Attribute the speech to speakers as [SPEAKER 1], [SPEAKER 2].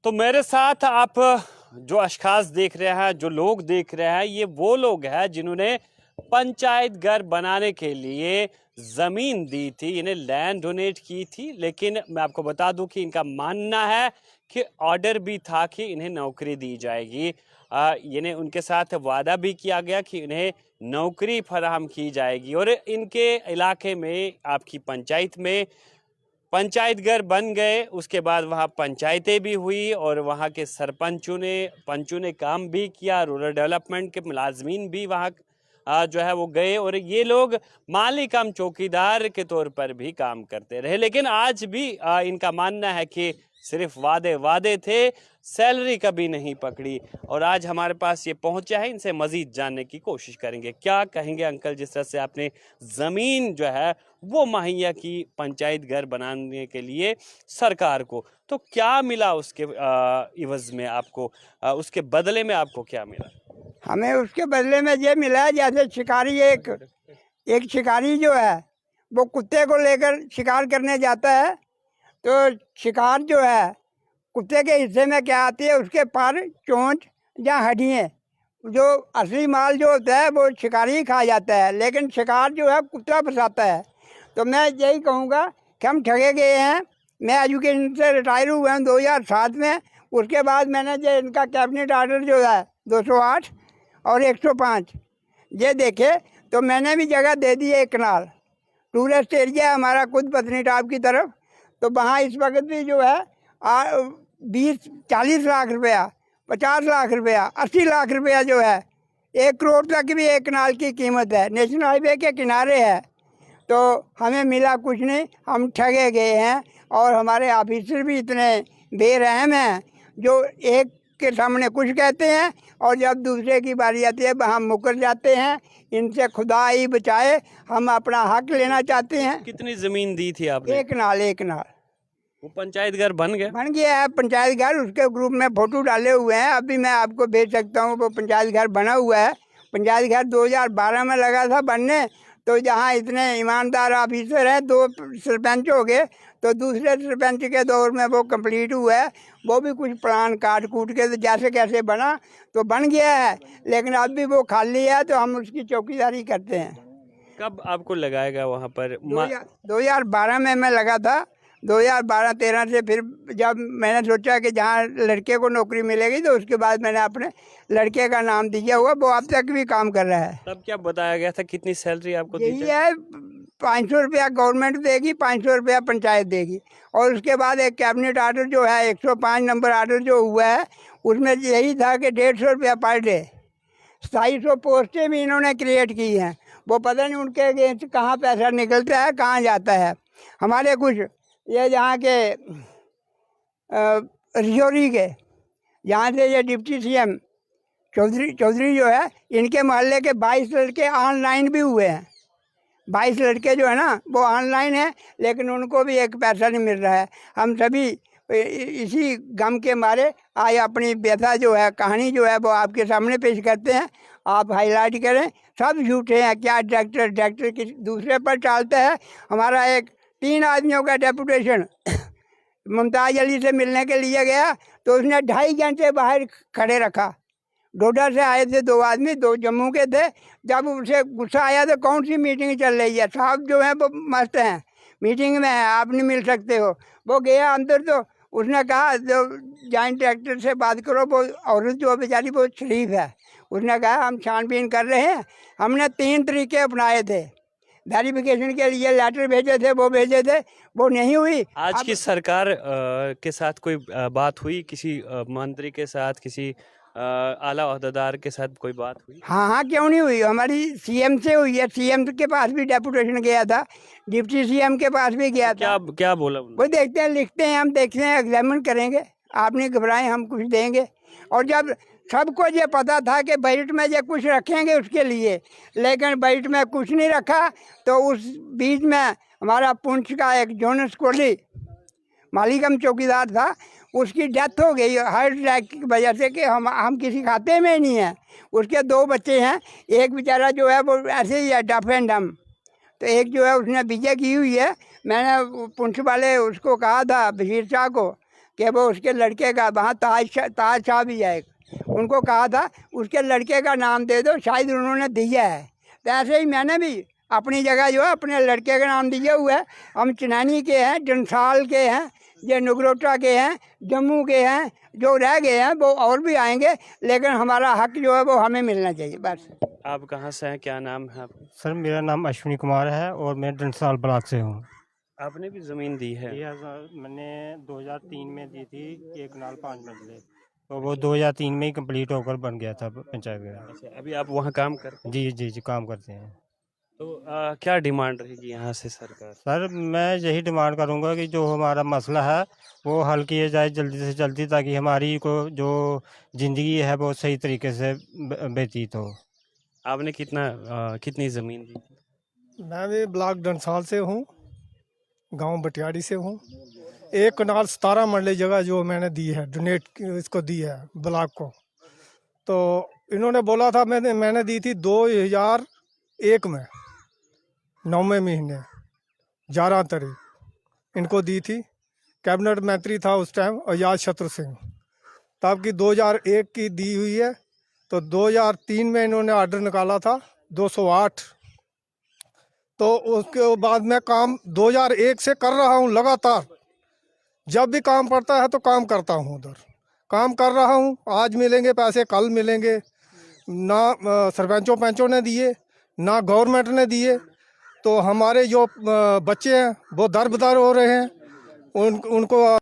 [SPEAKER 1] तो मेरे साथ आप जो अशखास देख रहे हैं, जो लोग देख रहे हैं, ये वो लोग हैं जिन्होंने पंचायत घर बनाने के लिए जमीन दी थी, इन्हें लैंड डोनेट की थी। लेकिन मैं आपको बता दूं कि इनका मानना है कि ऑर्डर भी था कि इन्हें नौकरी दी जाएगी। इन्हें उनके साथ वादा भी किया गया कि इन्हें नौकरी फराहम की जाएगी और इनके इलाके में, आपकी पंचायत में पंचायत घर बन गए। उसके बाद वहाँ पंचायतें भी हुई और वहाँ के पंचों ने काम भी किया। रूरल डेवलपमेंट के मुलाजमीन भी वहाँ जो है वो गए और ये लोग माली कम चौकीदार के तौर पर भी काम करते रहे। लेकिन आज भी इनका मानना है कि सिर्फ वादे वादे थे, सैलरी कभी नहीं पकड़ी। और आज हमारे पास ये पहुंचा है, इनसे मजीद जानने की कोशिश करेंगे। क्या कहेंगे अंकल, जिस तरह से आपने ज़मीन जो है वो मुहैया की पंचायत घर बनाने के लिए सरकार को, तो क्या मिला उसके इवज में आपको, उसके बदले में आपको क्या मिला?
[SPEAKER 2] हमें उसके बदले में ये मिला है, जैसे शिकारी एक शिकारी जो है वो कुत्ते को लेकर शिकार करने जाता है, तो शिकार जो है कुत्ते के हिस्से में क्या आती है, उसके पर चोंच या हड्डियाँ। जो असली माल जो होता है वो शिकारी ही खा जाता है, लेकिन शिकार जो है कुत्ता फंसाता है। तो मैं यही कहूँगा कि हम ठगे गए हैं। मैं एजुकेशन से रिटायर हुआ हूँ 2007 में। उसके बाद मैंने जो इनका कैबिनेट ऑर्डर जो है 208 और 105 ये देखे, तो मैंने भी जगह दे दी है। एक कनाल टूरिस्ट एरिया है हमारा, खुद पत्नीटॉप की तरफ। तो वहाँ इस वक्त भी जो है 20-40 लाख रुपया, 50 लाख रुपया, 80 लाख रुपया जो है, 1 करोड़ तक भी एक कनाल की कीमत है। नेशनल हाईवे के किनारे है। तो हमें मिला कुछ नहीं, हम ठगे गए हैं। और हमारे ऑफिसर भी इतने बेरहम हैं, जो एक के सामने कुछ कहते हैं और जब दूसरे की बारी आती है हम मुकर जाते हैं। इनसे खुदा ही बचाए, हम अपना हक लेना चाहते हैं।
[SPEAKER 1] कितनी जमीन दी थी आपने?
[SPEAKER 2] एक नाल
[SPEAKER 1] वो पंचायत घर बन
[SPEAKER 2] गया है पंचायत घर। उसके ग्रुप में फोटो डाले हुए हैं, अभी मैं आपको भेज सकता हूँ। वो पंचायत घर बना हुआ है। पंचायत घर 2012 में लगा था बनने। तो जहाँ इतने ईमानदार ऑफिसर हैं, 2 सरपंच हो गए, तो दूसरे सरपंच के दौर में वो कंप्लीट हुआ है। वो भी कुछ प्लान काट कूट के तो जैसे कैसे बना तो बन गया है, लेकिन अब भी वो खाली है, तो हम उसकी चौकीदारी करते हैं।
[SPEAKER 1] कब आपको लगाएगा वहाँ पर?
[SPEAKER 2] 2012 में मैं लगा था। 2012-13 से फिर जब मैंने सोचा कि जहाँ लड़के को नौकरी मिलेगी, तो उसके बाद मैंने अपने लड़के का नाम दिया हुआ। वो अब तक भी काम कर रहा है।
[SPEAKER 1] तब क्या बताया गया था, कितनी सैलरी आपको दी?
[SPEAKER 2] यही है, 500 रुपया गवर्नमेंट देगी, 500 रुपया पंचायत देगी। और उसके बाद एक कैबिनेट ऑर्डर जो है 105 नंबर ऑर्डर जो हुआ है, उसमें यही था कि 150 रुपया पर डे। 2700 पोस्टें भी इन्होंने क्रिएट की हैं। वो पता नहीं उनके अगेंस्ट कहाँ पैसा निकलता है, कहाँ जाता है। हमारे कुछ ये जहाँ के रिजौरी के, यहाँ से ये डिप्टी सीएम चौधरी जो है, इनके मोहल्ले के 22 लड़के ऑनलाइन भी हुए हैं। 22 लड़के जो है ना वो ऑनलाइन है, लेकिन उनको भी एक पैसा नहीं मिल रहा है। हम सभी इसी गम के मारे आज अपनी व्यथा जो है, कहानी जो है, वो आपके सामने पेश करते हैं। आप हाईलाइट करें। सब झूठे हैं। क्या ट्रैक्टर की दूसरे पर टालता है। हमारा एक 3 आदमियों का डेपुटेशन मुमताज़ अली से मिलने के लिए गया, तो उसने 2.5 घंटे बाहर खड़े रखा। डोडा से आए थे 2 आदमी, 2 जम्मू के थे। जब उसे गुस्सा आया तो कौन सी मीटिंग चल रही है, साहब जो है वो मस्त हैं, मीटिंग में है, आप नहीं मिल सकते हो। वो गया अंदर, तो उसने कहा जो जॉइंट डायरेक्टर से बात करो। वो औरत जो बेचारी वो शरीफ है, उसने कहा हम छानबीन कर रहे हैं। हमने 3 तरीके अपनाए थे। वेरिफिकेशन के लिए लेटर भेजे थे, वो भेजे थे, वो नहीं हुई।
[SPEAKER 1] आज की सरकार के साथ कोई बात हुई? किसी मंत्री के साथ, किसी आला ओहदेदार के साथ कोई बात हुई?
[SPEAKER 2] हाँ, क्यों नहीं हुई। हमारी सीएम से हुई है। सीएम के पास भी डेपुटेशन गया था, डिप्टी सीएम के पास भी गया था।
[SPEAKER 1] क्या बोला
[SPEAKER 2] वो देखते हैं, लिखते हैं, हम देखते हैं, एग्जामिन करेंगे। आप नहीं घबराएं, हम कुछ देंगे। और जब सबको ये पता था कि बजट में ये कुछ रखेंगे उसके लिए, लेकिन बजट में कुछ नहीं रखा। तो उस बीच में हमारा पुंछ का एक जोनस कोहली मालिकम चौकीदार था, उसकी डेथ हो गई हार्ट अटैक की वजह से, कि हम किसी खाते में नहीं हैं। उसके 2 बच्चे हैं। एक बेचारा जो है वो ऐसे ही है, डफ एंड डम। तो एक जो है उसने बीजे की हुई है। मैंने पुंछ वाले उसको कहा था, बशीर शाह को, कि वो उसके लड़के का, वहाँ ताज शाह भी है, उनको कहा था उसके लड़के का नाम दे दो, शायद उन्होंने दिया है। तो ऐसे ही मैंने भी अपनी जगह जो है अपने लड़के का नाम दिया हुआ है। हम चिनानी के हैं, डंसाल के हैं, ये नगरोटा के हैं, जम्मू के हैं, जो रह गए हैं वो और भी आएंगे, लेकिन हमारा हक जो है वो हमें मिलना चाहिए बस।
[SPEAKER 1] आप कहाँ से हैं, क्या नाम है आपका?
[SPEAKER 3] सर मेरा नाम अश्विनी कुमार है और मैं डंसाल ब्लॉक से हूँ।
[SPEAKER 1] आपने भी ज़मीन दी है?
[SPEAKER 3] मैंने 2003 में दी थी, 1 नाल 5 मरले, तो वो 2003 में ही कंप्लीट होकर बन गया था पंचायत घर।
[SPEAKER 1] अच्छा, अभी आप वहाँ काम करते हैं?
[SPEAKER 3] जी जी जी, काम करते हैं।
[SPEAKER 1] तो क्या डिमांड रहेगी यहाँ से सरकार?
[SPEAKER 3] सर मैं यही डिमांड करूँगा कि जो हमारा मसला है वो हल किया जाए जल्दी से जल्दी, ताकि हमारी को जो ज़िंदगी है वो सही तरीके से व्यतीत हो।
[SPEAKER 1] आपने कितनी ज़मीन दी थी?
[SPEAKER 4] मैं भी ब्लॉक डंसाल से हूँ, गांव बटियाड़ी से हूँ। 1 कनाल 17 मरले जगह जो मैंने दी है, डोनेट इसको दी है ब्लॉक को। तो इन्होंने बोला था, मैंने दी थी 2001 में 9वें महीने 11 तारीख इनको दी थी। कैबिनेट मंत्री था उस टाइम आजाद शत्रु सिंह, तब की 2001 की दी हुई है। तो 2003 में इन्होंने ऑर्डर निकाला था 208। तो उसके बाद मैं काम 2001 से कर रहा हूँ लगातार। जब भी काम पड़ता है तो काम करता हूँ, उधर काम कर रहा हूँ। आज मिलेंगे पैसे, कल मिलेंगे ना, सरपंचों पंचों ने दिए ना गवर्नमेंट ने दिए। तो हमारे जो बच्चे हैं वो दर बदर हो रहे हैं, उनको